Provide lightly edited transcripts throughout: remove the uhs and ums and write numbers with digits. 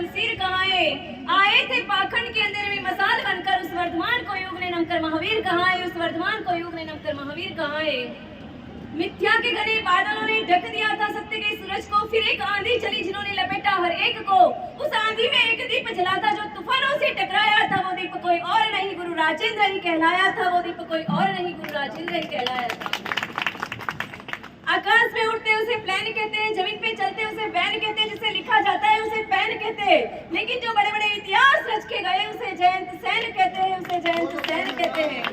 शमशीर कहाँ है? आए थे पाखंड के अंधेरे में मसाल बनकर, उस वर्धमान को युग ने नमकर महावीर कहाँ है? उस वर्धमान को युग ने नमकर महावीर कहाँ है? मिथ्या के घने बादलों ने ढक दिया था सत्य के सूरज को, फिर एक आंधी चली जिन्होंने लपेटा हर एक को। उस आंधी में एक दीप जला था जो तूफानों से टकराया था, वो दीप कोई और नहीं गुरु राजेंद्र ही कहलाया था, वो दीप कोई और नहीं गुरु राजेंद्र ही कहलाया था। आकाश में उड़ते उसे प्लेन कहते हैं, जमीन पे चलते उसे वैन कहते हैं, जिसे लिखा जाता है उसे पेन कहते हैं, लेकिन जो बड़े बड़े इतिहास रच के गए उसे जयंत सेन कहते हैं, उसे जयंत सेन कहते हैं।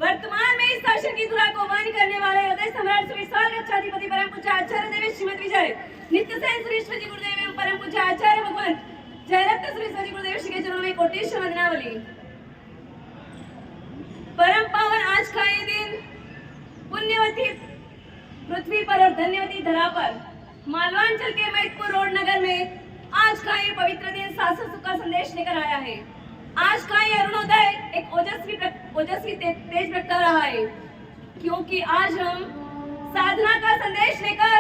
वर्तमान में इस शासन की धुरा को वहन करने वाले हृदय सम्राट सुविशाल रक्षाधिपति परम पूज्य आचार्य देव श्रीमद विजय नित्य सेन सुरेश्वर जी गुरुदेव एवं परम पूज्य आचार्य भगवान जयरत्न सुरेश्वर जी गुरुदेव श्री के चरणों में कोटेश्वर वंदनावली। परम पावन आज का ये दिन पुण्यवती पृथ्वी पर और धन्यवती धरा पर मालवांचल के मैतपुर रोड नगर में आज का ये पवित्र दिन शासन सुख का संदेश लेकर आया है। आज का ये अरुणोदय एक ओजस्वी तेज प्रगटा रहा है, क्योंकि आज हम साधना का संदेश लेकर,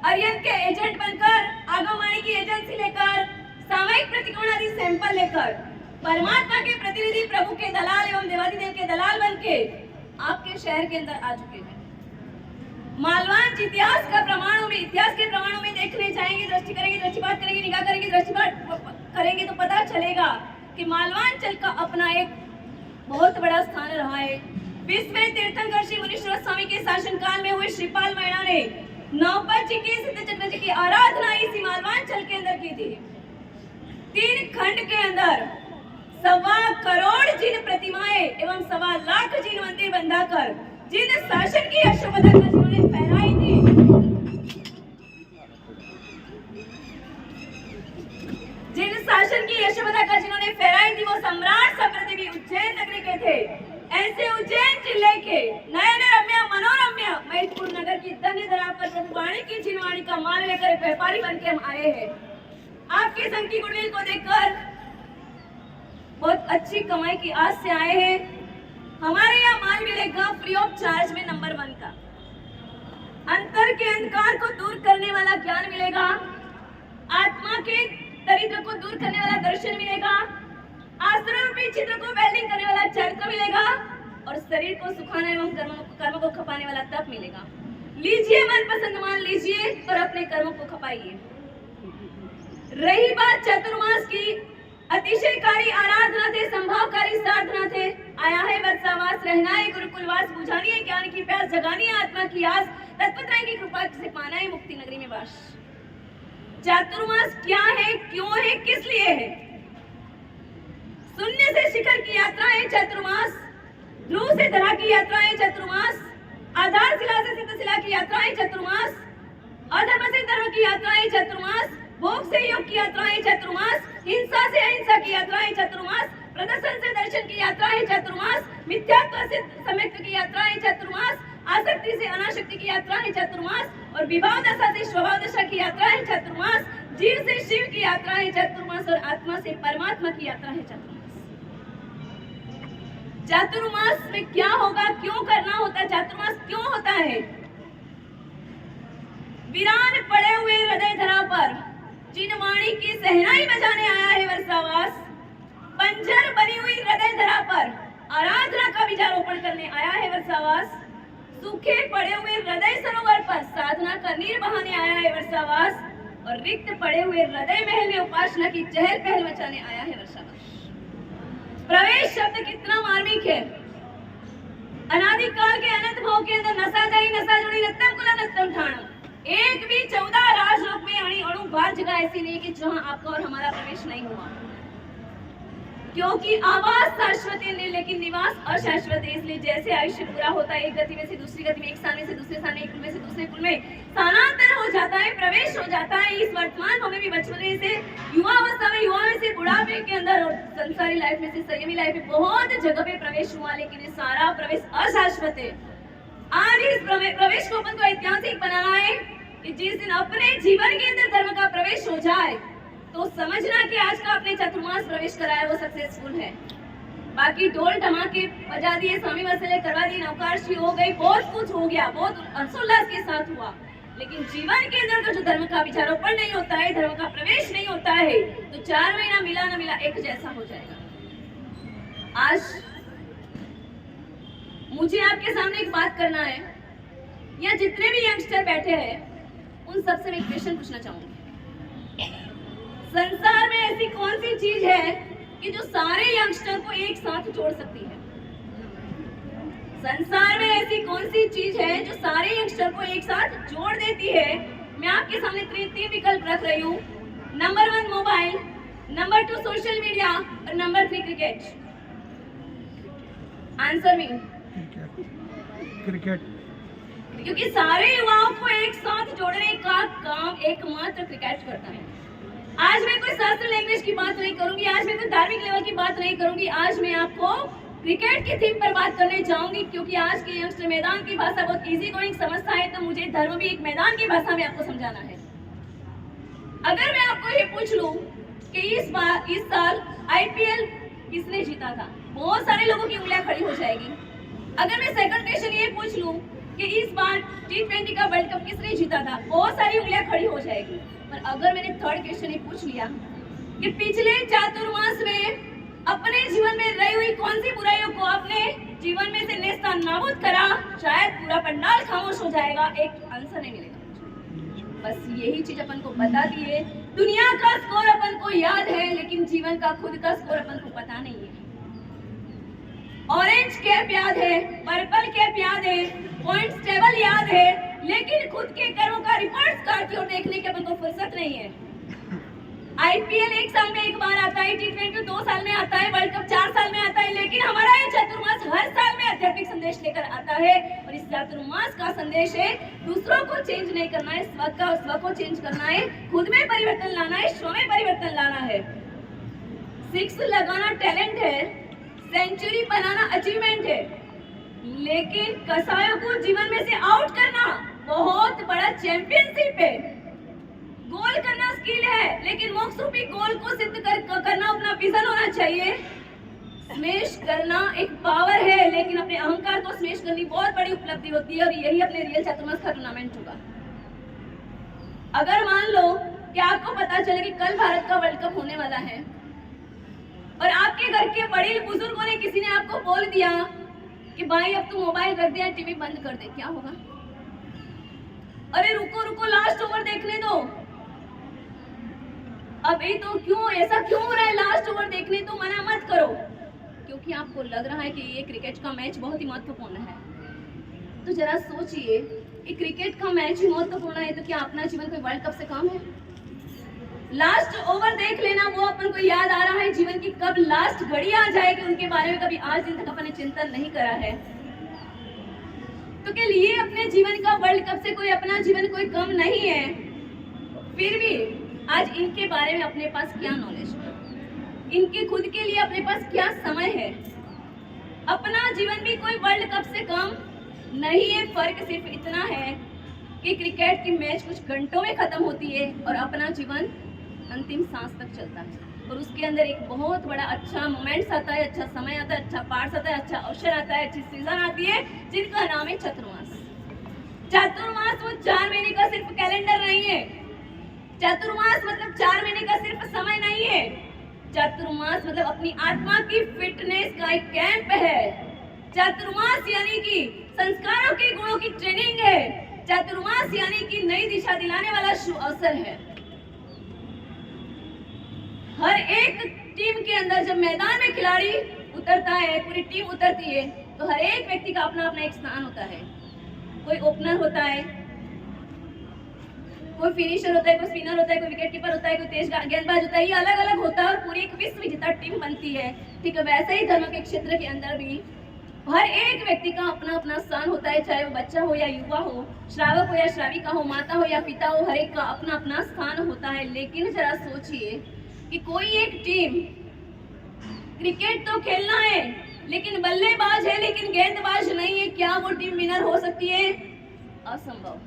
अरियंत के एजेंट बनकर, आगमवाणी की एजेंसी लेकर, सामयिक प्रतिकोण आदि सैंपल लेकर, परमात्मा के प्रतिनिधि, प्रभु के दलाल एवं देवाधिदेव के दलाल बनके आपके शहर के अंदर आ चुके हैं। मालवांच इतिहास के प्रमाणों में देखने जाएंगे, दृष्टि करेंगे, दृष्टिपात करेंगे, निगाह करेंगे, दृष्टिपात करेंगे तो पता चलेगा कि मालवांचल का अपना एक बहुत बड़ा स्थान रहा है। विश्व तीर्थंकर श्री मुनीश्वर स्वामी के शासनकाल में हुए श्रीपाल मैणा ने नौपत जी की, सिद्ध चक्र जी की आराधना इसी मालवांचल के अंदर की थी। 3 खंड के अंदर 1.25 करोड़ जिन प्रतिमाएं एवं 1.25 लाख जिन मंदिर बंधाकर जिन शासन की यशोपदा का जिन्होंने फहराई थी, जिन शासन की यशोपदा का जिन्होंने फहराई थी, वो सम्राट सप्रदेवी उज्जैन नगरी के थे। ऐसे उज्जैन जिले के नयन रम्य मनोरम्य मैतपुर नगर की धन्य धरा पर प्रभुवाणी की जिनवाणी का माल लेकर एक व्यापारी बनके हम आए हैं। आपके संग की गुडविल को देखकर बहुत अच्छी कमाई की आस से आए हैं। हमारे यहाँ माल मिलेगा फ्री ऑफ चार्ज में नंबर 1 का। अंतर के अंधकार को दूर करने वाला ज्ञान मिलेगा, आत्मा के दरिद्र को दूर करने वाला दर्शन मिलेगा, आश्रम रूपी चित्र को वेल्डिंग करने वाला चरित्र मिलेगा, और शरीर को सुखाने एवं कर्म को खपाने वाला तप मिलेगा। लीजिए, मनपसंद मान लीजिए और अपने कर्मों को खपाइए। रही बात चातुर्मास की, अतिशयकारी आराधना थे, संभावकारी साधना थे। आया है वर्षावास, रहना है गुरुकुलवास, बुझानी है ज्ञान की प्यास, जगानी है आत्मा की आस, तत्पताएं की कृपा से पाना है मुक्ति नगरी में वास। चातुर्मास क्या है, क्यों है, किस लिए है? शून्य से शिखर की यात्रा है चातुर्मास, ध्रुव से धरा की यात्रा है चातुर्मास, आधारशिला से सिद्धशिला की यात्रा है चातुर्मास, अधर्म से धर्म की यात्रा है चातुर्मास, भोग से योग की यात्रा है चातुर्मास, हिंसा से अहिंसा की यात्रा है चातुर्मास, प्रदर्शन से दर्शन की यात्रा है चातुर्मास, मिथ्यात्व से सम्यक्त की यात्रा है चातुर्मास, आसक्ति से अनासक्ति की यात्रा है चातुर्मास, और विभाव दशा से स्वभाव दशा की यात्रा है चातुर्मास, जीव से शिव की यात्रा है चातुर्मास, और आत्मा से परमात्मा की यात्रा है चातुर्मास। चातुर्मास में क्या होगा, क्यों करना होता है, चातुर्मास क्यों होता है? वीरान पड़े हुए हृदय धरा पर जिनवाणी की सहनाई बजाने आया है वर्षावास, बंजर बनी हुई हृदय धरा पर आराधना का बीजारोपण करने आया है वर्षावास, सूखे पड़े हुए हृदय सरोवर पर साधना का नीर बहाने आया है वर्षावास, और रिक्त पड़े हुए हृदय महल में उपासना की चहल पहल मचाने आया है वर्षावास। प्रवेश शब्द कितना मार्मिक है। अनादिकाल के अनंत भाव के अंदर नसा जाई नसा जुड़ी नत्तम कुला नत्तम ठाणम, एक भी 14 राजलोक में अणु बार जगह ऐसी नहीं कि जहां आपका और हमारा प्रवेश नहीं हुआ, क्योंकि आवास शाश्वत है लेकिन निवास अशाश्वत है। इसलिए जैसे आयुष्य पूरा होता है, एक गति में से दूसरी गति में, एक स्थान में से दूसरे स्थान में, एक कुल में से दूसरे कुल में स्थानांतर हो जाता है, प्रवेश हो जाता है। इस वर्तमान भाव में भी बचपने से युवा अवस्था में, युवा में से बुढ़ापे के अंदर, और संसारी लाइफ में से संयमी लाइफ में बहुत जगह पे प्रवेश हुआ, लेकिन ये सारा प्रवेश अशाश्वत है। आज इस प्रवेश को अपन को ऐतिहासिक बनाना है कि जिस दिन अपने जीवन के अंदर धर्म का प्रवेश हो जाए तो समझना कि आज का अपने चतुर्मास प्रवेश कराया वो सक्सेसफुल है। बाकी ढोल धमाके बजा दिए, स्वामी वसले करवा दिए, नौकारशी हो गई, बहुत कुछ हो गया, बहुत हर्षोल्लास के साथ हुआ, लेकिन जीवन के अंदर का जो धर्म का विचारोपण नहीं होता है, धर्म का प्रवेश नहीं होता है, तो 4 महीना मिला ना मिला एक जैसा हो जाएगा। आज मुझे आपके सामने एक बात करना है, या जितने भी यंगस्टर बैठे हैं उन सबसे मैं एक क्वेश्चन पूछना चाहूंगी। संसार में ऐसी कौन सी चीज है कि जो सारे यंगस्टर को एक साथ जोड़ सकती है? संसार में ऐसी कौन सी चीज है जो सारे यंगस्टर को एक साथ जोड़ देती है? मैं आपके सामने तीन विकल्प रख रही हूँ। Number 1 mobile, number 2 social media और number 3 cricket. Answer me cricket. क्योंकि सारे युवाओं को एक साथ जोड़ने का काम एकमात्र क्रिकेट करता है। आज मैं कोई शास्त्र लैंग्वेज की बात नहीं करूंगी, आज मैं कोई धार्मिक लेवल की बात नहीं करूंगी, आज मैं आपको क्रिकेट की थीम पर बात करने चाहूंगी, क्योंकि आज के यंगस्टर मैदान की भाषा बहुत इजी गोइंग समझता है, तो मुझे धर्म भी एक मैदान की भाषा में आपको समझाना है। अगर मैं आपको ये पूछ लूं कि इस साल आईपीएल किसने जीता था, बहुत सारे लोगों की उंगलियां खड़ी हो जाएगी। अगर मैं सेकंड क्वेश्चन ये पूछ लूं कि इस बार T20 का वर्ल्ड कप किसने जीता था, बहुत सारी उंगलियां खड़ी हो जाएगी। पर अगर मैंने थर्ड क्वेश्चन ये पूछ लिया कि पिछले चातुर्मास में अपने जीवन में रही हुई कौन सी बुराइयों को आपने जीवन में से नेस्ता नाबूद करा, शायद पूरा पंडाल खामोश हो जाएगा, एक आंसर नहीं मिलेगा। बस यही चीज अपन को बता दी है। दुनिया का स्कोर अपन को याद है, लेकिन जीवन का खुद का स्कोर अपन को पता नहीं है। ऑरेंज कैप याद है, पर्पल कैप याद है, पॉइंट्स टेबल याद है, लेकिन खुद के कर्मों का रिपोर्ट कार्ड की ओर देखने की अपन को फुर्सत नहीं है। आईपीएल 1 साल में एक बार आता है, T20 2 साल में आता है, वर्ल्ड कप 4 साल में आता है, लेकिन हमारा ये चातुर्मास हर साल में आध्यात्मिक संदेश लेकर आता है। और इस चातुर्मास का संदेश है दूसरों को चेंज नहीं करना है, स्व को चेंज करना है, खुद में परिवर्तन लाना है, स्व में परिवर्तन लाना है। 6 लगाना टैलेंट है, सेंचुरी बनाना अचीवमेंट है, लेकिन कसायों को जीवन में से आउट करना बहुत बड़ा चैंपियनशिप है। गोल करना स्किल है, लेकिन मोक्ष रूपी गोल को सिद्ध करना अपना विजन होना चाहिए। स्मैश करना एक पावर है, लेकिन अपने अहंकार को स्मैश करनी बहुत बड़ी उपलब्धि होती है, और यही अपने रियल चातुर्मास का टूर्नामेंट होगा। अगर मान लो कि आपको पता चले कि कल भारत का वर्ल्ड कप होने वाला है, और आपके घर के बड़े बुजुर्गों ने किसी ने आपको बोल दिया कि भाई अब तू मोबाइल रख दे, टीवी बंद कर दे, क्या होगा? अरे रुको रुको, लास्ट ओवर देखने दो। अभी तो क्यों ऐसा क्यों हो रहा है, लास्ट ओवर देखने तो मना मत करो, क्योंकि आपको लग रहा है कि ये क्रिकेट का मैच बहुत ही महत्वपूर्ण है। तो जरा सोचिए कि क्रिकेट का मैच ही महत्वपूर्ण है, तो क्या अपना जीवन कोई वर्ल्ड कप से कम है? लास्ट ओवर देख लेना, वो अपन को याद आ रहा है जीवन की कब लास्ट घड़ी आ जाएगी, उनके बारे में कभी आज दिन तक अपन ने चिंतन नहीं करा है। तो के लिए अपने जीवन का वर्ल्ड कप से कोई अपना जीवन कोई कम नहीं है, फिर भी आज इनके बारे में अपने पास क्या नॉलेज है, इनके खुद के लिए अपने पास क्या समय है। अपना जीवन भी कोई वर्ल्ड कप से कम नहीं है, फर्क सिर्फ इतना है कि क्रिकेट की मैच कुछ घंटों में खत्म होती है और अपना जीवन अंतिम सांस तक चलता है, और उसके अंदर एक बहुत बड़ा अच्छा मोमेंट्स आता है, अच्छा समय आता है, अच्छा पार्ट्स आता है, अच्छा अवसर आता है, अच्छी सीजन आती है, जिनका नाम है चातुर्मास। चातुर्मास वो 4 महीने का सिर्फ कैलेंडर नहीं है, चातुर्मास मतलब 4 महीने का सिर्फ समय नहीं है, चातुर्मास मतलब अपनी आत्मा की फिटनेस का एक कैंप है। चातुर्मास यानी कि संस्कारों के गुणों की ट्रेनिंग है, चातुर्मास यानी कि नई दिशा दिलाने वाला शुभ अवसर है। हर एक टीम के अंदर जब मैदान में खिलाड़ी उतरता है, पूरी टीम उतरती है, तो हर एक व्यक्ति का अपना अपना एक स्थान होता है। कोई ओपनर होता है, कोई फिनिशर होता है, कोई स्पिनर होता है, कोई विकेट कीपर होता है, कोई तेज गेंदबाज होता है, ये अलग अलग होता है और पूरी एक विश्व विजेता टीम बनती है। ठीक है, वैसे ही धर्म के क्षेत्र के अंदर भी हर एक व्यक्ति का अपना अपना स्थान होता है, चाहे वो बच्चा हो या युवा हो, श्रावक हो या श्राविका हो, माता हो या पिता हो, हर एक का अपना अपना स्थान होता है। लेकिन जरा सोचिए कि कोई एक टीम क्रिकेट तो खेलना है लेकिन बल्लेबाज है लेकिन गेंदबाज नहीं है, क्या वो टीम विनर हो सकती है? असंभव।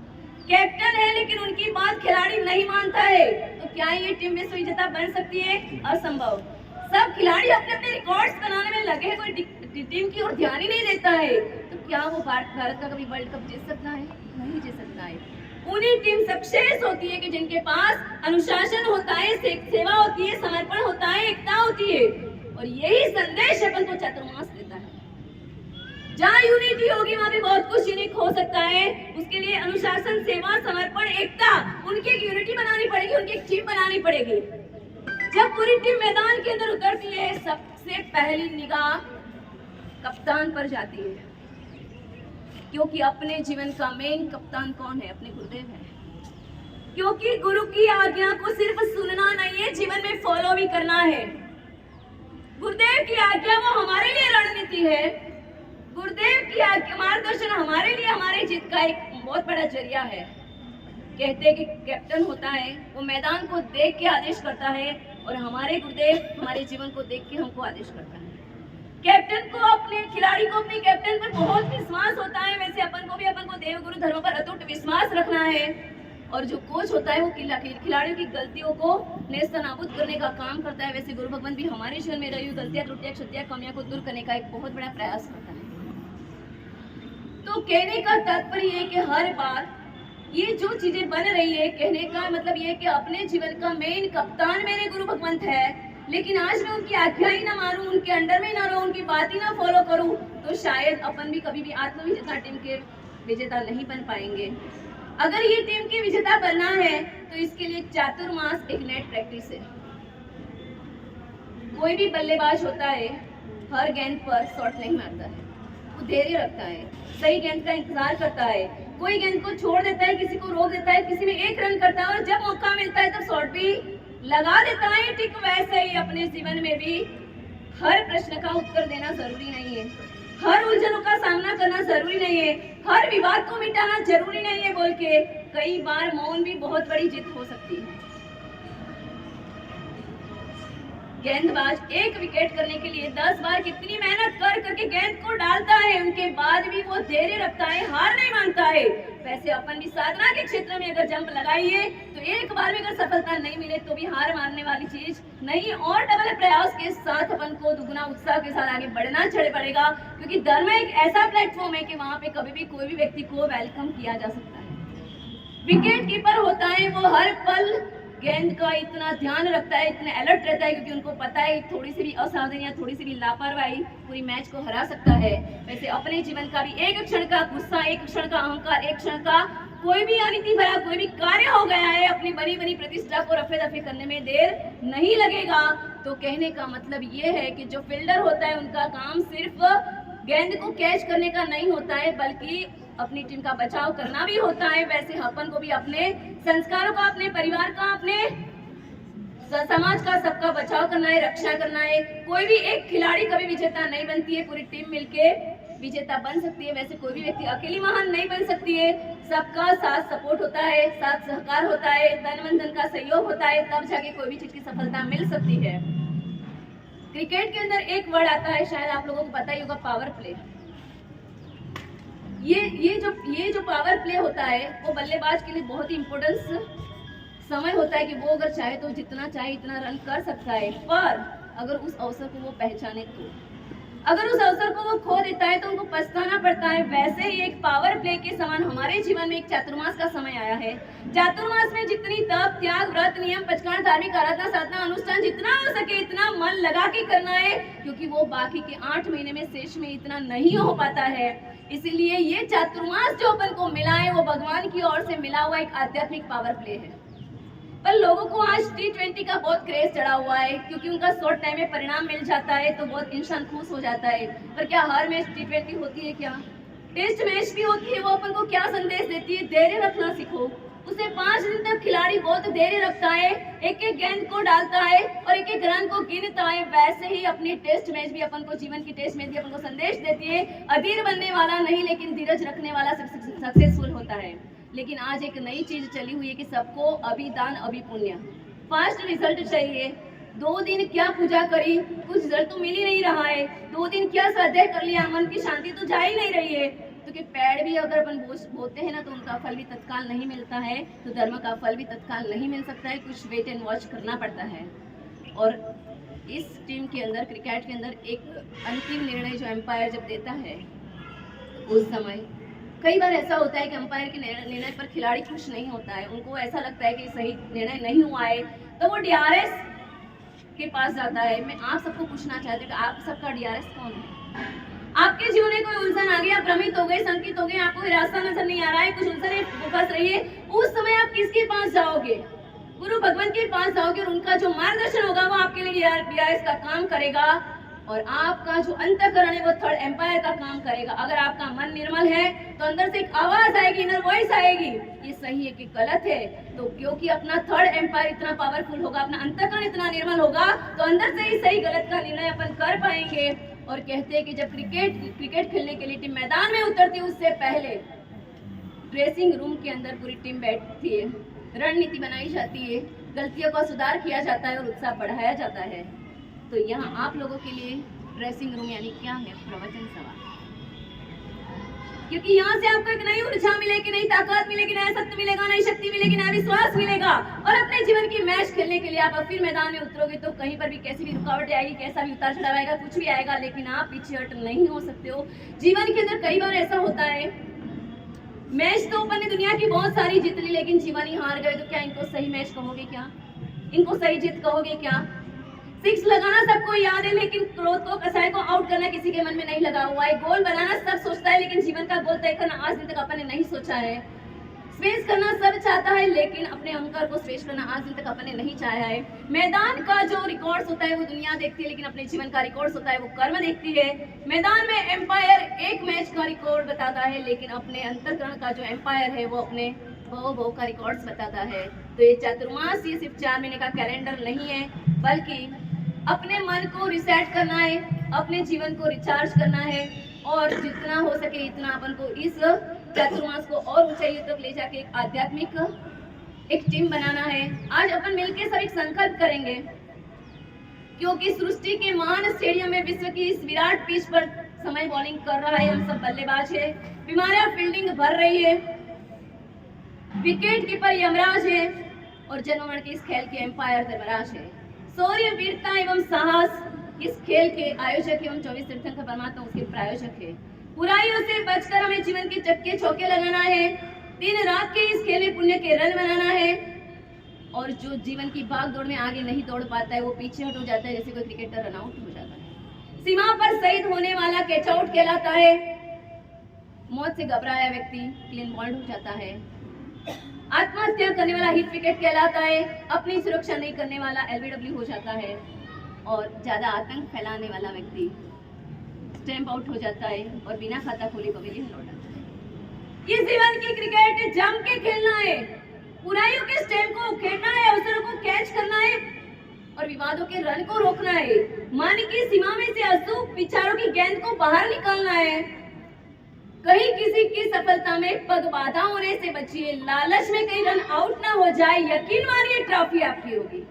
कैप्टन है लेकिन उनकी बात खिलाड़ी नहीं मानता है, तो क्या ये टीम विश्व विजेता बन सकती है? असंभव। सब खिलाड़ी अपने अपने रिकॉर्ड्स बनाने में लगे हैं, कोई टीम की ओर ध्यान ही नहीं देता है, तो क्या वो भारत का कभी वर्ल्ड कप जीत सकता है? नहीं जीत सकता है। उन्हीं टीम सक्सेस होती है कि जिनके पास अनुशासन होता है, सेवा होती है, समर्पण होता है, एकता होती है। और यही संदेश अपन को चातुर्मास देता है। जहाँ यूनिटी होगी वहां भी बहुत कुछ यूनिक हो सकता है। उसके लिए अनुशासन, सेवा, समर्पण, एकता, उनकी एक यूनिटी बनानी पड़ेगी, उनकी एक टीम बनानी पड़ेगी। जब पूरी टीम मैदान के अंदर उतरती है, सबसे पहली निगाह कप्तान पर जाती है, क्योंकि अपने जीवन का मेन कप्तान कौन है? अपने गुरुदेव है। क्योंकि गुरु की आज्ञा को सिर्फ सुनना नहीं है, जीवन में फॉलो भी करना है। गुरुदेव की आज्ञा वो हमारे लिए रणनीति है। गुरुदेव की आज्ञा, मार्गदर्शन हमारे लिए हमारी जीत का एक बहुत बड़ा जरिया है। कहते हैं कि कैप्टन होता है, वो मैदान को देख के आदेश करता है, और हमारे गुरुदेव हमारे जीवन को देख के हमको आदेश करता है। कैप्टन को, अपने खिलाड़ी को अपने कैप्टन पर बहुत विश्वास होता है, वैसे अपन को भी अपन को देव गुरु धर्म पर अटूट विश्वास रखना है। और जो कोच होता है वो खिलाड़ियों की गलतियों को नेस्तनाबूद करने का काम करता है। वैसे गुरु भगवान भी हमारे जीवन में रही हुई गलतियां, त्रुटियां, क्षतियां, कमियां को दूर करने का एक बहुत बड़ा प्रयास करता है। तो कहने का तात्पर्य है कि हर बार ये जो चीजें बन रही है, कहने का मतलब ये है कि अपने जीवन का मेन कप्तान मेरे गुरु भगवंत है, लेकिन आज मैं उनकी आज्ञा ही ना मारूं, उनके अंडर में ना रहूं, उनकी बात ही ना फॉलो करूं, तो शायद अपन भी कभी भी आत्मविजेता टीम के विजेता नहीं बन पाएंगे। अगर ये टीम के विजेता बनना है तो इसके लिए चातुर्मास एक नेट प्रैक्टिस है। कोई भी बल्लेबाज होता है, हर गेंद पर शॉट नहीं मारता है, वो धैर्य रखता है, सही गेंद का इंतजार करता है। कोई गेंद को छोड़ देता है, किसी को रोक देता है, किसी में एक रन करता है, और जब मौका मिलता है तो शॉट भी लगा देता है। ठीक वैसे ही अपने जीवन में भी हर प्रश्न का उत्तर देना जरूरी नहीं है, हर उलझनों का सामना करना जरूरी नहीं है, हर विवाद को मिटाना जरूरी नहीं है बोल के कई बार मौन भी बहुत बड़ी जीत हो सकती है। गेंदबाज एक विकेट करने के लिए 10 बार कितनी मेहनत कर करके गेंद को डालता है, उनके बाद भी वो धैर्य रखता है, हार नहीं मानता है। वैसे अपन भी साधना के क्षेत्र में अगर जंप लगाइए तो एक बार में अगर सफलता नहीं मिले तो भी हार मानने वाली चीज नहीं, और डबल प्रयास के साथ अपन को दुगना उत्साह के साथ आगे बढ़ना पड़ेगा, क्योंकि धर्म एक ऐसा प्लेटफॉर्म है कि वहां पे कभी भी कोई भी व्यक्ति को वेलकम किया जा सकता है। विकेट कीपर होता है, वो हर पल गेंद का इतना ध्यान रखता है, इतना अलर्ट रहता है, क्योंकि उनको पता है थोड़ी सी भी असावधानी या थोड़ी सी भी लापरवाही पूरी मैच को हरा सकता है। वैसे अपने जीवन का भी एक क्षण का गुस्सा, एक क्षण का अहंकार, एक क्षण का कोई भी अनिति भरा कोई भी कार्य हो गया है, अपनी बनी बनी प्रतिष्ठा को रफे दफे करने में देर नहीं लगेगा। तो कहने का मतलब ये है कि जो फील्डर होता है उनका काम सिर्फ गेंद को कैच करने का नहीं होता है, बल्कि अपनी टीम का बचाव करना भी होता है। वैसे अपन को भी अपने संस्कारों का, अपने परिवार का, अपने समाज का, सबका बचाव करना है, रक्षा करना है। कोई भी एक खिलाड़ी कभी विजेता नहीं बनती है, पूरी टीम मिलके विजेता बन सकती है। वैसे कोई भी व्यक्ति अकेली महान नहीं बन सकती है, सबका साथ सपोर्ट होता है, साथ सहकार होता है, तन मन धन का सहयोग होता है, तब जाके कोई भी चीज की सफलता मिल सकती है। क्रिकेट के अंदर एक वर्ड आता है, शायद आप लोगों को पता ही होगा, पावर प्ले। ये जो पावर प्ले होता है वो बल्लेबाज के लिए बहुत ही इम्पोर्टेंस समय होता है कि वो अगर चाहे तो जितना चाहे इतना रन कर सकता है, पर अगर उस अवसर को वो पहचाने तो, अगर उस अवसर को वो खो देता है तो उनको पछताना पड़ता है। वैसे ही एक पावर प्ले के समान हमारे जीवन में एक चातुर्मास का समय आया है। चातुर्मास में जितनी तप, त्याग, व्रत, नियम, पचकान, धार्मिक आराधना, साधना, अनुष्ठान जितना हो सके इतना मन लगा के करना है, क्योंकि वो बाकी के 8 महीने में शेष में इतना नहीं हो पाता है। इसीलिए ये चातुर्मास जो अपन को मिला है वो भगवान की ओर से मिला हुआ एक आध्यात्मिक पावर प्ले है। पर लोगों को आज T20 का बहुत क्रेज चढ़ा हुआ है, क्योंकि उनका शॉर्ट टाइम में परिणाम मिल जाता है तो बहुत इंसान खुश हो जाता है। पर क्या हर मैच T20 होती है? क्या टेस्ट मैच भी होती है? वो अपन को क्या संदेश देती है? धैर्य रखना सीखो। उसे 5 दिन तक खिलाड़ी बहुत धैर्य रखता है, एक एक गेंद को डालता है और एक एक रन को गिनता है। वैसे ही अपनी टेस्ट मैच भी अपन को, जीवन की टेस्ट मैच भी अपन को संदेश देती है, अधीर बनने वाला नहीं लेकिन धीरज रखने वाला सक्सेसफुल होता है। लेकिन आज एक नई चीज चली हुई है कि सबको अभी दान अभी पुण्य, फास्ट रिजल्ट चाहिए। 2 दिन क्या पूजा करी, कुछ रिजल्ट तो मिल ही नहीं रहा है। 2 दिन क्या स्वाध्याय कर लिया, मन की शांति तो जा ही नहीं रही है। तो कि पेड़ भी अगर अपन बोते हैं ना तो उनका फल भी तत्काल नहीं मिलता है, तो धर्म का फल भी तत्काल नहीं मिल सकता है, कुछ वेट एंड वॉच करना पड़ता है। और इस टीम के अंदर, क्रिकेट के अंदर एक अंतिम निर्णय जो एम्पायर जब देता है उस समय कई बार ऐसा होता है कि अंपायर के निर्णय पर खिलाड़ी खुश नहीं होता है, उनको ऐसा लगता है कि सही निर्णय नहीं हुआ है, तो वो डीआरएस के पास जाता है। मैं आप सबको पूछना चाहती हूँ कि आप सबका डीआरएस कौन है? आपके जीवन में कोई उलझन आ गई, आप भ्रमित हो गए, शंकित हो गए, आपको रास्ता नजर नहीं आ रहा है, कुछ उलझन फंस रही है, उस समय आप किसके पास जाओगे? गुरु भगवान के पास जाओगे और उनका जो मार्गदर्शन होगा वो आपके लिए डीआरएस का काम करेगा और आपका जो अंतःकरण है वो थर्ड एम्पायर का काम करेगा। अगर आपका मन निर्मल है तो अंदर से एक आवाज आएगी, इनर वॉइस आएगी, ये सही है कि गलत है। तो क्योंकि अपना थर्ड एम्पायर इतना पावरफुल होगा, अपना अंतःकरण इतना निर्मल होगा, तो अंदर से ही सही गलत का निर्णय अपन कर पाएंगे। और कहते हैं कि जब क्रिकेट खेलने के लिए टीम मैदान में उतरती है उससे पहले ड्रेसिंग रूम के अंदर पूरी टीम बैठती है, रणनीति बनाई जाती है, गलतियों का सुधार किया जाता है और उत्साह बढ़ाया जाता है। तो यहाँ आप लोगों के लिए ड्रेसिंग रूम यानी क्या है? प्रवचन सभा। क्योंकि यहाँ से आपको एक नई ऊर्जा मिलेगी, नई ताकत मिलेगी, नया सत्य मिलेगा, नई शक्ति मिलेगी, नया विश्वास मिलेगा और अपने जीवन की मैच खेलने के लिए आप फिर मैदान में उतरोगे तो कहीं पर भी कैसी भी रुकावट आएगी, कैसा भी उतार चढ़ाव आएगा, कुछ भी आएगा, लेकिन आप पीछे हट नहीं हो सकते हो। जीवन के अंदर कई बार ऐसा होता है, मैच तो अपन ने दुनिया की बहुत सारी जीत ली, लेकिन जीवन ही हार गए, तो क्या इनको सही मैच कहोगे? क्या इनको सही जीत कहोगे? क्या सिक्स लगाना सबको याद है, लेकिन क्रोध को, कसाई को आउट करना किसी के मन में नहीं लगा हुआ है। गोल बनाना सब सोचता है, लेकिन जीवन का गोल तय करना आज दिन तक अपन ने नहीं सोचा है। स्पेस करना सब चाहता है, लेकिन अपने अहंकार को स्पेस करना आज दिन तक अपन ने नहीं चाहा है। मैदान का जो रिकॉर्ड्स होता है वो दुनिया देखती है, लेकिन अपने जीवन का रिकॉर्ड्स होता है वो कर्म देखती है। मैदान में एम्पायर एक मैच का रिकॉर्ड बताता है, लेकिन अपने अंतःकरण का जो एम्पायर है वो अपने भव का रिकॉर्ड्स बताता है। तो ये चातुर्मास ये सिर्फ 4 महीने का कैलेंडर नहीं है, बल्कि अपने मन को रिसेट करना है, अपने जीवन को रिचार्ज करना है और जितना हो सके इतना अपन को इस चातुर्मास को और ऊंचाइयों तक ले जाके एक आध्यात्मिक एक टीम बनाना है। आज अपन मिलकर सब एक संकल्प करेंगे, क्योंकि सृष्टि के महान स्टेडियम में विश्व की इस विराट पिच पर समय बॉलिंग कर रहा है, हम सब बल्लेबाज है, बीमारियां फील्डिंग भर रही है, विकेट कीपर यमराज है और जनमरण के इस खेल के एम्पायर धर्मराज है। शौर्य, वीरता एवं साहस इस खेल के आयोजक एवं 24 तीर्थंकर परमात्मा उसके प्रायोजक है। बुराइयों से बचकर हमें जीवन के चक्के चौके लगाना है, दिन रात के इस खेल में पुण्य के रन बनाना है और जो जीवन की भाग दौड़ में आगे नहीं दौड़ पाता है वो पीछे हट हो जाता है, जैसे कोई क्रिकेटर रन आउट हो जाता है। सीमा पर शहीद होने वाला कैच आउट कहलाता है, मौत से घबराया व्यक्ति क्लीन बॉल्ड हो जाता है, आत्महत्या करने वाला हिट विकेट कहलाता है, अपनी सुरक्षा नहीं करने वाला एलबीडब्ल्यू हो जाता है और ज्यादा आतंक फैलाने वाला व्यक्ति स्टैंप आउट हो जाता है और बिना खाता खोले पवेलियन लौट आता है। ये जीवन की क्रिकेट जम के खेलना है, बुराइयों के स्टैंप को उखेड़ना है, अवसरों को कैच करना है और विवादों के रन को रोकना है। मन की सीमा में से अशुभ विचारों की गेंद को बाहर निकालना है। कहीं किसी की सफलता में पग बाधा होने से बचिए, लालच में कहीं रन आउट ना हो जाए, यकीन मानिए ट्रॉफी आपकी होगी।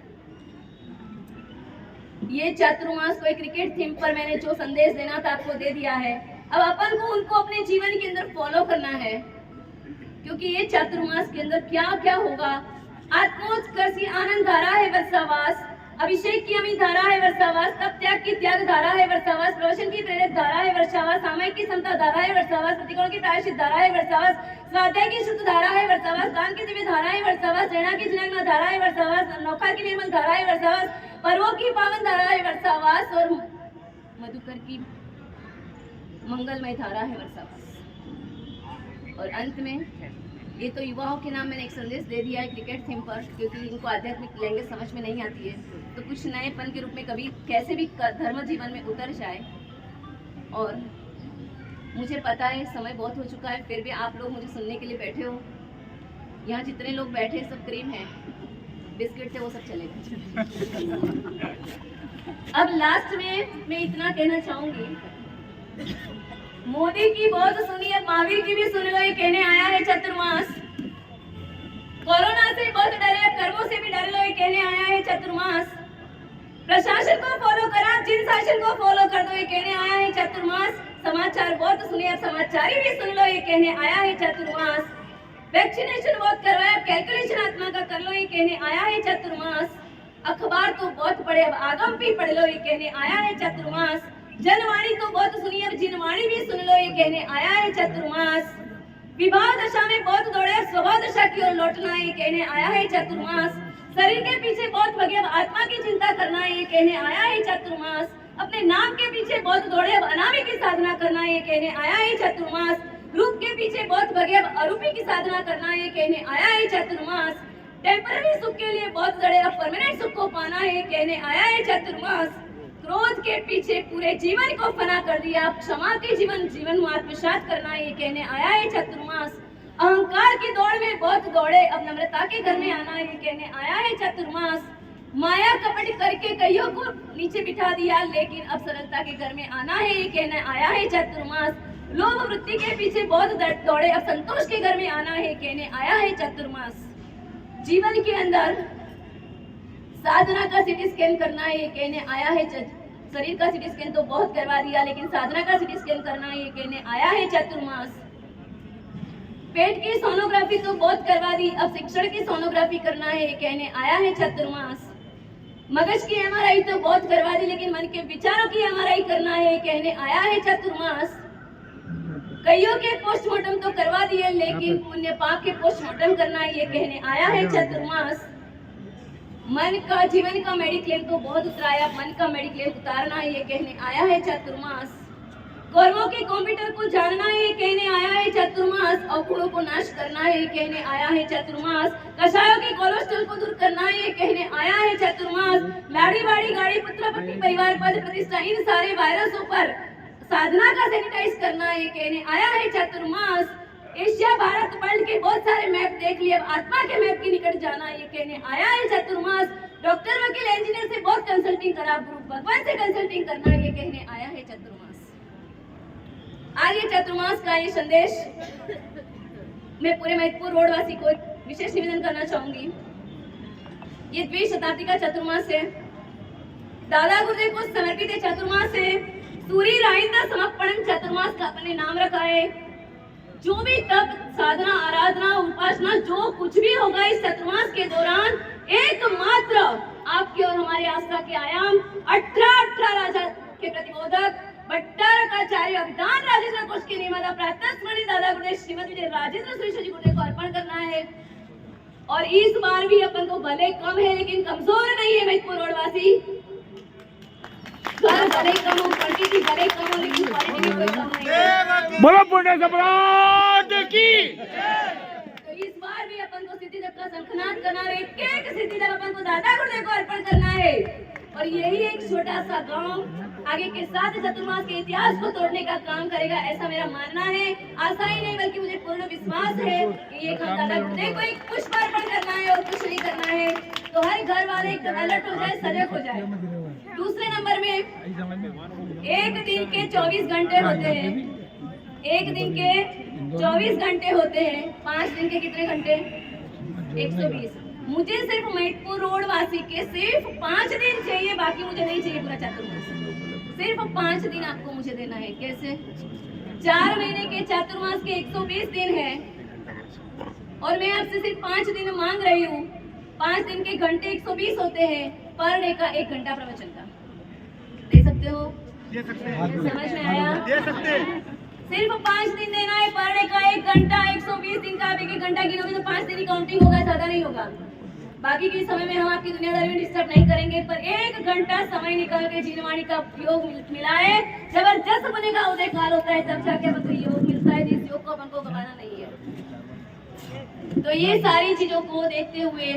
ये चातुर्मास को क्रिकेट थीम पर मैंने जो संदेश देना था आपको दे दिया है। अब अपन को उनको अपने जीवन के अंदर फॉलो करना है, क्योंकि ये चातुर्मास के अंदर क्या क्या होगा। आत्मोत्कर्षी आनंद धारा है वर्षावास, अभिषेक की अमित धारा है वर्षावास, तप त्याग की त्याग धारा है वर्षावास, प्रवचन की प्रेरक धारा है वर्षावास, सामयिक की समता धारा है वर्षावास, प्रतिकोण की प्रायश्चित धारा है वर्षावास, स्वाध्याय की शुद्ध धारा है वर्षावास, दान की दिव्य धारा है वर्षावास, प्रेरणा की जनक धारा है वर्षावास, नौखा की निर्मल धारा है वर्षावास, पर्वों की पावन धारा है वर्षावास और मधुकर की मंगलमय धारा है वर्षावास। और अंत में ये तो युवाओं के नाम मैंने एक संदेश दे दिया है क्रिकेट थीम पर, क्योंकि इनको आध्यात्मिक लैंग्वेज समझ में नहीं आती है, तो कुछ नएपन के रूप में कभी कैसे भी धर्म जीवन में उतर जाए। और मुझे पता है समय बहुत हो चुका है, फिर भी आप लोग मुझे सुनने के लिए बैठे हो। यहाँ जितने लोग बैठे सब क्रीम है, बिस्किट थे वो सब चले गए। अब लास्ट में मैं इतना कहना चाहूंगी, मोदी की बहुत सुनी, अब महावीर की भी सुन लो, ये कहने आया है चातुर्मास। कोरोना से बहुत डरे, कर्मों से भी डर लो, ये कहने आया है चातुर्मास। प्रशासन को फॉलो करा, जिन शासन को फॉलो कर दो, ये कहने आया है चातुर्मास। समाचार बहुत सुनिए, अब समाचार भी सुन लो, ये कहने आया है चातुर्मास। वैक्सीनेशन बहुत करवाया, कैलकुलेशन आत्मा का कर लो, ये कहने आया है चातुर्मास। अखबार तो बहुत पढ़े, अब आगम भी पढ़ लो, ये कहने आया है चातुर्मास। जनवाणी तो बहुत सुनिए, अब जिनवाणी भी सुन लो, ये कहने आया है चातुर्मास। विवाह दशा में बहुत दौड़े, स्वभाव दशा की ओर लौटना ये कहने आया है चातुर्मास। शरीर के पीछे बहुत भगे, अब आत्मा की चिंता करना ये कहने आया है चातुर्मास। अपने नाम के पीछे बहुत दौड़े, अब अनामी की साधना करना ये कहने आया है चातुर्मास। रूप के पीछे बहुत भगे, अब अरूपी की साधना करना ये कहने आया है चातुर्मास। टेम्पररी सुख के लिए बहुत दौड़े, अब परमानेंट सुख को पाना ये कहने आया है चातुर्मास। क्रोध के पीछे पूरे जीवन को फना कर दिया, अब क्षमा के जीवन में आत्मसात करना ये कहने आया है चातुर्मास। अहंकार की दौड़ में बहुत दौड़े, अब नम्रता के घर में आना ये कहने आया है चातुर्मास। माया कपट करके कईयों को नीचे बिठा दिया, लेकिन अब सरलता के घर में आना है ये कहने आया है चातुर्मास। लोभ वृत्ति के पीछे बहुत दौड़े, अब संतोष के घर में आना है कहने आया है चातुर्मास। जीवन के अंदर साधना का सिटी स्कैन करना ये कहने आया है। शरीर का सिटी स्कैन तो बहुत करवा दिया, लेकिन साधना का सिटी स्कैन करना ये कहने आया है चातुर्मास। पेट की सोनोग्राफी तो बहुत करवा दी, अब शिक्षण की सोनोग्राफी करना है ये कहने आया है चातुर्मास। मगज की एमआरआई तो बहुत करवा दी, लेकिन मन के विचारों की एमआरआई करना है ये कहने आया है चातुर्मास। कईयों के पोस्टमार्टम तो करवा दिए, लेकिन पुण्य पाप के पोस्टमार्टम करना ये कहने आया है चातुर्मास। मन का जीवन का मेडिक्लेम तो बहुत उतराया, मन का मेडिक्लेम उतारना ये कहने आया है चातुर्मास। कर्मों के कंप्यूटर को जानना ये कहने आया है चातुर्मास। अवगुणों को नाश करना ये कहने आया है चातुर्मास। कषायों के कोलेस्ट्रॉल को दूर करना ये कहने आया है चातुर्मास। लाड़ी बाड़ी गाड़ी पुत्र पति परिवार पद प्रतिष्ठा, इन सारे वायरसों पर साधना का सैनिटाइज करना ये कहने आया है चातुर्मास। एशिया भारत वर्ल्ड के बहुत सारे मैप देख लिए, अब आत्मा के मैप के निकट जाना ये कहने आया है चातुर्मास। डॉक्टर वकील इंजीनियर से बहुत कंसल्टिंग करा, गुरु भगवान से कंसल्टिंग करना ये कहने आया है चातुर्मास। आगे चातुर्मास का ये संदेश मैं पूरे महत्वपूर्ण रोड वासी को विशेष निवेदन करना चाहूंगी। ये द्वि शताब्दी का चातुर्मास है, दादा गुरुदेव को समर्पित है चातुर्मास है। सूरी राइंदा समर्पण चातुर्मास का अपने नाम रखा है। जो भी तप साधना आराधना उपासना जो कुछ भी होगा इस चातुर्मास के दौरान, एकमात्र आपकी और हमारी आस्था के आयाम 18 राजा के प्रतिबोधक भट्टारकाचार्य अभिधान राजेंद्र कोश के निर्माता प्रातस्मरणीय दादा गुरुदेव श्रीमद विजय राजेंद्र सुरेश जी गुरुदेव को अर्पण करना है। और इस बार भी अपन को भले कम है, लेकिन कमजोर नहीं है महत्वपूर्ण रोडवासी। भले कम हो, क्वांटिटी भले कम हो, लेकिन क्वालिटी में कोई कम नहीं है। बोलो पुण्य सम्राट की। तो इस बार भी अपन को सिद्धि देव का शंखनाद करना है, एक सिद्धि देव अपन को दादा गुरुदेव को अर्पण करना है। और यही एक छोटा सा गांव आगे के साथ चातुर्मास के इतिहास को तोड़ने का काम करेगा, ऐसा मेरा मानना है। आशा ही नहीं बल्कि मुझे पूर्ण विश्वास है कि ये काम दादा गुरुदेव को एक पुष्प अर्पण करना है और कुछ नहीं करना है। तो हर घर वाले एकदम अलर्ट हो जाए, सजग हो जाए। दूसरे नंबर में एक दिन के 24 घंटे होते हैं, एक दिन के 24 घंटे होते हैं, 5 दिन के कितने घंटे? 120। मुझे सिर्फ महत्वपूर्ण रोड वासी के सिर्फ 5 दिन चाहिए, बाकी मुझे नहीं चाहिए पूरा चातुर्मास। सिर्फ 5 दिन आपको मुझे देना है। कैसे? 4 महीने के चातुर्मास के 120 दिन है और मैं आपसे सिर्फ 5 दिन मांग रही हूँ। 5 दिन के घंटे 120 होते हैं, पर डे का 1 घंटा प्रवचन का दे सकते हो? दे सकते हैं। समझ में आया? दे सकते हैं। सिर्फ 5 दिन देना है, पर डे का 1 घंटा। 120 दिन का आप 1 घंटा गिनोगे तो 5 दिन की काउंटिंग होगा, ज्यादा नहीं होगा। बाकी के समय में हम आपकी दुनियादारी में डिस्टर्ब नहीं करेंगे, पर 1 घंटा समय निकाल के जीवनवाणी का योग मिला है। जबरदस्त बने का उदय काल होता है, तब जाके अपन को योग मिलता है, जिस योग को अपन को गवाना नहीं है। तो ये सारी चीजों को देखते हुए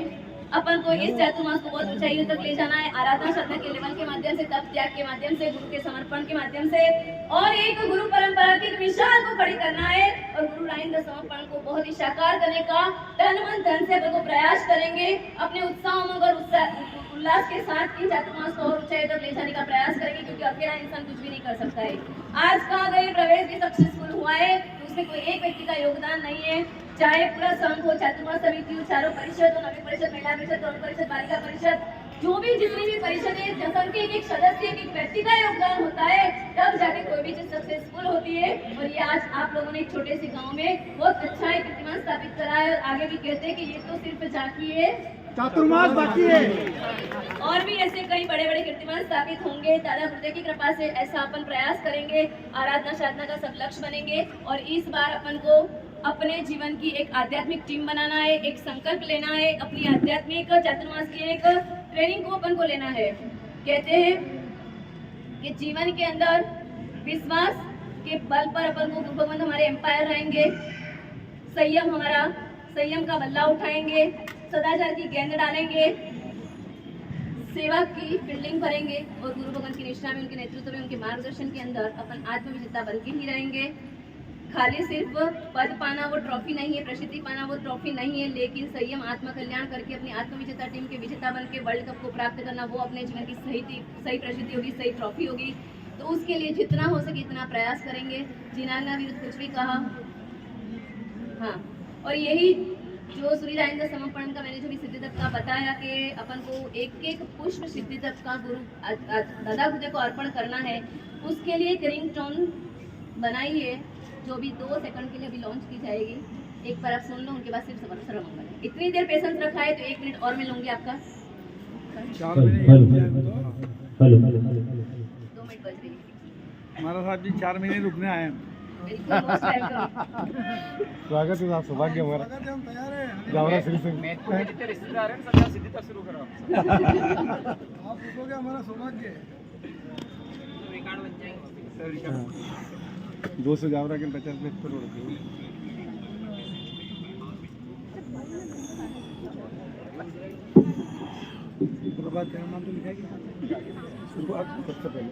अपन को इस चातुर्मास को बहुत ऊंचाइयों तक ले जाना है। आराधना साधना के लेवल के माध्यम से, तप त्याग के माध्यम से, गुरु के समर्पण के माध्यम से, और एक गुरु परंपरा की मिसाल को खड़ी करना है। और गुरु राजेंद्र समर्पण को बहुत ही साकार करने का तन मन धन से अपन को प्रयास करेंगे। अपने उत्साह उमंग और उल्लास के साथ इन चातुर्मास को और ऊंचाई तक ले जाने का प्रयास करेंगे, क्योंकि अकेला इंसान कुछ भी नहीं कर सकता है। आज का अगर ये प्रवेश भी सक्सेसफुल हुआ है तो उसमें कोई एक व्यक्ति का योगदान नहीं है। चाहे पूरा संघ हो, चातुर्मास समिति हो, चारों परिषद हो, नवी परिषद, महिला परिषद, तरुण परिषद, बालिका परिषद, जो भी जितनी भी परिषद है, संघ के एक सदस्य एक व्यक्ति का योगदान होता है, तब जाके कोई भी चीज सक्सेसफुल होती है। और ये आज आप लोगों ने एक छोटे से गाँव में बहुत अच्छा एक कीर्तिमान स्थापित करा है। और आगे भी कहते हैं कि ये तो सिर्फ झांकी है, चातुर्मास बाकी है। और भी ऐसे कई बड़े बड़े कीर्तिमान स्थापित होंगे। दादा गुरुदेव की कृपा से ऐसा अपन प्रयास करेंगे, आराधना साधना का सब लक्ष्य बनेंगे। और इस बार अपन को अपने जीवन की एक आध्यात्मिक टीम बनाना है, एक संकल्प लेना है, अपनी आध्यात्मिक चातुर्मास की एक ट्रेनिंग को अपन को लेना है। कहते हैं कि जीवन के अंदर विश्वास के बल पर अपन को गुरु भगवंत हमारे एम्पायर रहेंगे, संयम का बल्ला उठाएंगे, सदाचार की गेंद डालेंगे, सेवा की फील्डिंग करेंगे और गुरु भगवंत की निष्ठा में, उनके नेतृत्व में, उनके मार्गदर्शन के अंदर अपन आत्मविजेता बन के ही रहेंगे। खाली सिर्फ पद पाना वो ट्रॉफी नहीं है, प्रसिद्धि पाना वो ट्रॉफी नहीं है, लेकिन संयम आत्मकल्याण करके अपनी आत्मविजेता टीम के विजेता बन के वर्ल्ड कप को प्राप्त करना, वो अपने जीवन की सही प्रसिद्धि होगी, सही ट्रॉफी होगी। तो उसके लिए जितना हो सके इतना प्रयास करेंगे। जिनांगा विरुद्ध कुछ भी कहा, हाँ, और यही जो सूर्य राजेंद्र समर्पण का मैंने जो भी सिद्धि तत्व का बताया कि अपन को एक एक पुष्प सिद्धि तत्व का गुरु दादा गुरुदेव को अर्पण करना है, उसके लिए एक रिंग टोन बनाई है जो भी 2 सेकंड के लिए अभी लॉन्च की जाएगी। एक बार आप सुन लो, उनके बाद सिर्फ सर्वमंगल है। इतनी देर पेशेंस रखा है तो 1 मिनट और मैं लूंगी आपका। 4 मिनट 2 मिनट बज रही है। हमारा साहब जी 4 महीने रुकने आए हैं। बिल्कुल most welcome। स्वागत है साहब, सौभाग्य हमारा। जावरा श्री सिंह जितने रिश्तेदार हैं सबका सिद्धि तक शुरू करो आप रुकोगे हमारा सौभाग्य है। रिकॉर्ड बन जाएंगे। 200 जावरा के 50 मिनट पर रुके। प्रभात का नाम तो लिखाएगी शुरुआत सबसे पहले।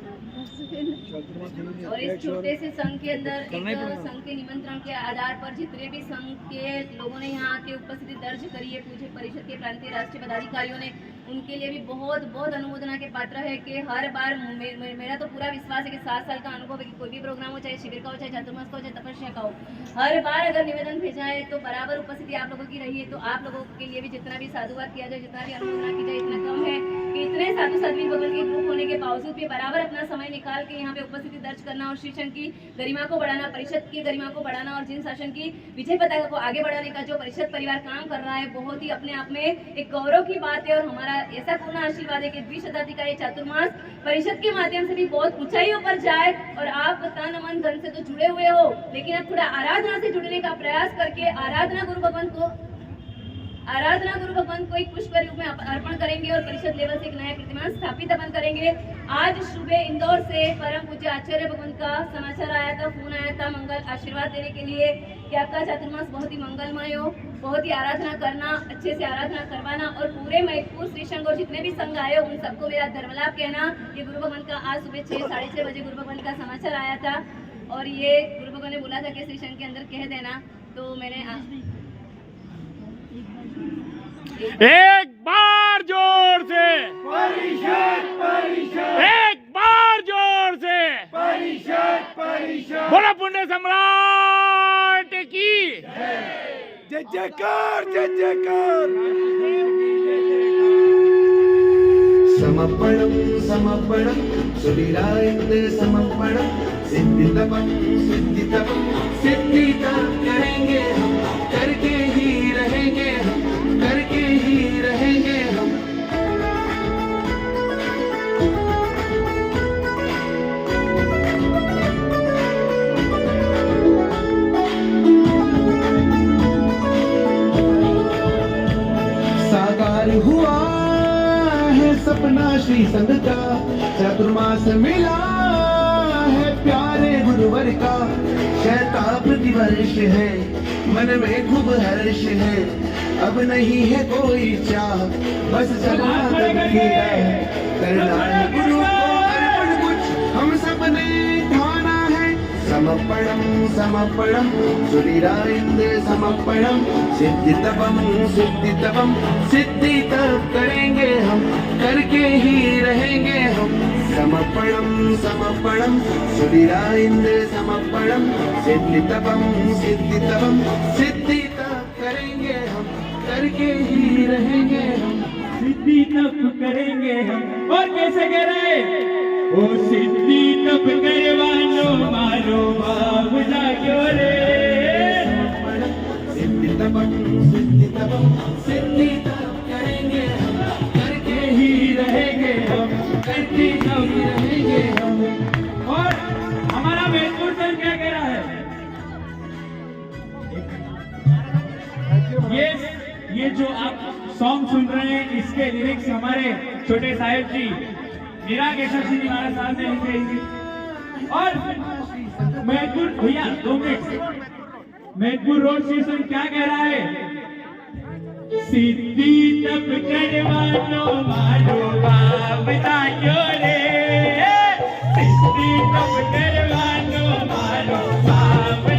और इस छोटे से संघ के अंदर एक संघ के निमंत्रण के आधार पर जितने भी संघ के लोगों ने यहाँ आके उपस्थिति दर्ज करी है, पूज्य परिषद के प्रांतीय राष्ट्रीय पदाधिकारियों ने, उनके लिए भी बहुत बहुत अनुमोदना के पात्र है कि हर बार मेरा तो पूरा विश्वास है कि 7 साल का अनुभव है कि कोई भी प्रोग्राम हो, चाहे शिविर का हो, चाहे चातुर्मास का हो, चाहे तपस्या का हो, हर बार अगर निवेदन भेजा है तो बराबर उपस्थिति आप लोगों की रही है। तो आप लोगों के लिए भी जितना भी साधुवाद किया जाए, जितना भी अनुमोदना की जाए, इतना कम है कि इतने साधु साध्वी भगवान के ग्रुप होने के बावजूद भी बराबर अपना समय निकाल के यहाँ पे उपस्थिति दर्ज करना और श्री संघ की गरिमा को बढ़ाना, परिषद की गरिमा को बढ़ाना और जिन शासन की विजय पताका को आगे बढ़ाने का जो परिषद परिवार काम कर रहा है, बहुत ही अपने आप में एक गौरव की बात है। और हमारा ऐसा पूर्ण आशीर्वाद है कि द्विशताब्दी का ये चातुर्मास परिषद के माध्यम से भी बहुत ऊंचाइयों पर जाए और आप तन मन धन से तो जुड़े हुए हो, लेकिन अब थोड़ा आराधना से जुड़ने का प्रयास करके आराधना गुरु भगवान को एक पुष्प रूप में अर्पण करेंगे और परिषद लेवल से एक नया कीर्तिमान स्थापित अपन करेंगे। आज सुबह इंदौर से परम पूज्य आचार्य भगवान का समाचार आया था, फोन आया था मंगल आशीर्वाद देने के लिए कि आपका चातुर्मास बहुत ही मंगलमय हो, बहुत ही आराधना करना, अच्छे से आराधना करवाना और पूरे महत्वपूर्ण श्री संघ और जितने भी संघ आए उन सबको मेरा धर्मलाभ कहना। ये गुरु भगवान का आज सुबह 6 साढ़े 6 बजे गुरु भगवान का समाचार आया था और ये गुरु भगवान ने बोला था कि श्री संघ के अंदर कह देना, तो मैंने एक बार जोर से परिषद परिषद, एक बार जोर से परिषद परिषद, बोला पुण्य सम्राट की जय जयकार, जय जयकार। समर्पणम समर्पणम सुधीरायते समर्पणम, सिद्धितपम सिद्धितपम सिद्धितम करेंगे हम, करके ही रहेंगे हम, करके ही रहेंगे हम। साकार हुआ है सपना श्री संघ का, चातुर्मास मिला है प्यारे गुरुवर का। शैता प्रतिवर्ष है, मन में खूब हर्ष है, अब नहीं है कोई चाह, बस चला करना है गुरु को अर्पण, कुछ हम सबने ठाना है। समर्पणम समर्पणम सुधीरायते समर्पणम, सिद्धितपम सिद्धितपम सिद्धि तब करेंगे हम, करके ही रहेंगे हम। समर्पणम समर्पणम सुधीरायते समर्पणम, सिद्धितपम सिद्धितपम सिद्धि तब करेंगे हम, करके ही रहेंगे हम। सिद्धि तप करेंगे हम, और कैसे करें? ओ सिद्धि तप करवानो मारो बाब जागो रे। सिद्धितपम सिद्धितपम सिद्धि तप करेंगे हम, करके ही रहेंगे हम, करके ही रहेंगे हम। और हमारा महत्वपूर्ण संघ क्या कह रहा है? सॉन्ग सुन रहे हैं, इसके लिरिक्स हमारे छोटे साहेब जी मीरा केशव सिंह महाराज साहब ने लिखे हैं। और महतपुर भैया 2 मिनट, महतपुर रोड स्टेशन क्या कह रहा है? सिद्धि तब करवानो मारो बाबा जोरे, सिद्धि तब करवानो मारो बाबा